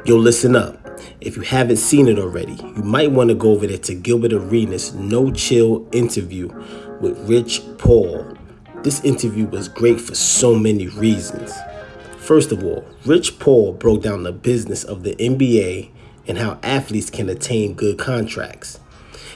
Yo, listen up. If you haven't seen it already, you might want to go over there to Gilbert Arenas' No Chill interview with Rich Paul. This interview was great for so many reasons. First of all, Rich Paul broke down the business of the NBA and how athletes can attain good contracts.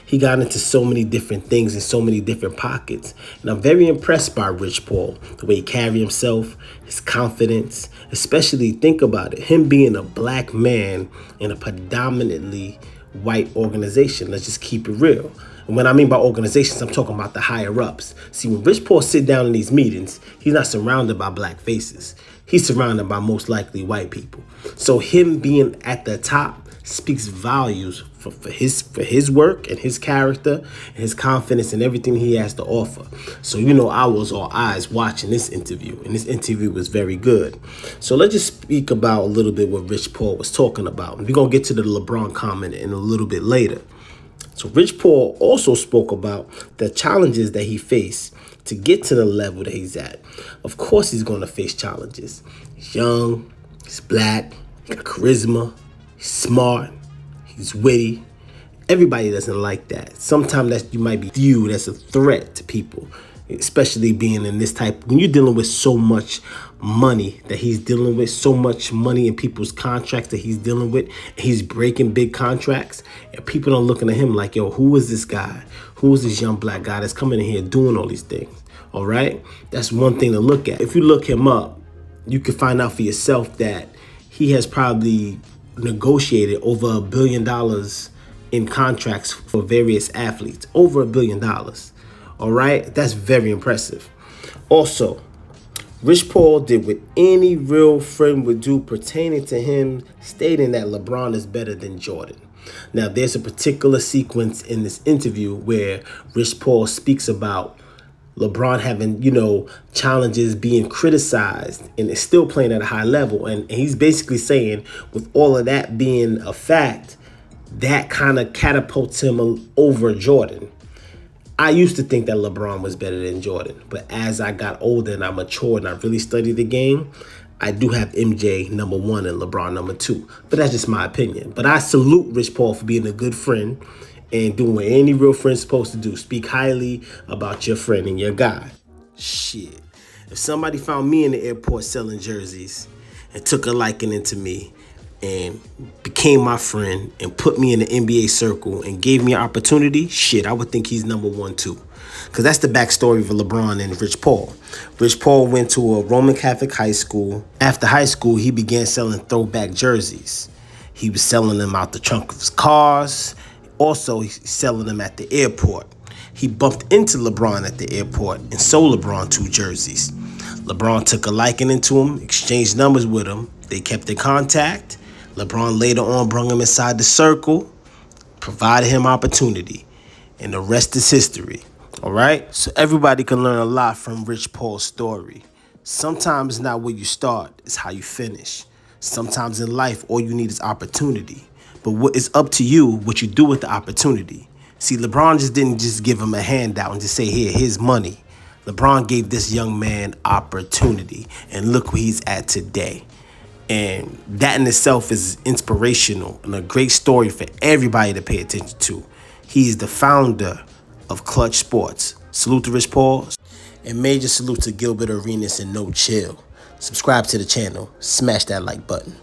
He got into so many different things in so many different pockets. And I'm very impressed by Rich Paul, the way he carried himself, his confidence, especially think about it, him being a black man in a predominantly white organization. Let's just keep it real. And when I mean by organizations, I'm talking about the higher ups. See, when Rich Paul sit down in these meetings, he's not surrounded by black faces. He's surrounded by most likely white people. So him being at the top speaks volumes for his work and his character and his confidence and everything he has to offer. So I was all eyes watching this interview, and this interview was very good. So let's just speak about a little bit what Rich Paul was talking about. We're gonna get to the LeBron comment in a little bit later. So Rich Paul also spoke about the challenges that he faced to get to the level that he's at. Of course he's gonna face challenges. He's young, he's black, he got charisma, he's smart, he's witty. Everybody doesn't like that. Sometimes that you might be viewed as a threat to people, especially being in this type. When you're dealing with so much money that he's dealing with, so much money in people's contracts that he's dealing with, he's breaking big contracts, and people are looking at him like, yo, who is this guy? Who is this young black guy that's coming in here doing all these things? All right? That's one thing to look at. If you look him up, you can find out for yourself that he has probably negotiated over $1 billion in contracts for various athletes. Over $1 billion. All right? That's very impressive. Also, Rich Paul did what any real friend would do pertaining to him, stating that LeBron is better than Jordan. Now, there's a particular sequence in this interview where Rich Paul speaks about LeBron having, challenges, being criticized, and is still playing at a high level. And he's basically saying, with all of that being a fact, that kind of catapults him over Jordan. I used to think that LeBron was better than Jordan, but as I got older and I matured and I really studied the game, I do have MJ number 1 and LeBron number 2. But that's just my opinion. But I salute Rich Paul for being a good friend and doing what any real friend's supposed to do. Speak highly about your friend and your guy. Shit. If somebody found me in the airport selling jerseys and took a liking into me and became my friend and put me in the NBA circle and gave me an opportunity, shit, I would think he's number 1 too. Because that's the backstory of LeBron and Rich Paul. Rich Paul went to a Roman Catholic high school. After high school, he began selling throwback jerseys. He was selling them out the trunk of his cars. Also, he's selling them at the airport. He bumped into LeBron at the airport and sold LeBron 2 jerseys. LeBron took a liking into him, exchanged numbers with him. They kept in contact. LeBron later on brought him inside the circle, provided him opportunity, and the rest is history. All right? So everybody can learn a lot from Rich Paul's story. Sometimes it's not where you start, it's how you finish. Sometimes in life, all you need is opportunity. But what is up to you, what you do with the opportunity. See, LeBron didn't just give him a handout and just say, here's money. LeBron gave this young man opportunity, and look where he's at today. And that in itself is inspirational and a great story for everybody to pay attention to. He's the founder of Clutch Sports. Salute to Rich Paul, and major salute to Gilbert Arenas and No Chill. Subscribe to the channel. Smash that like button.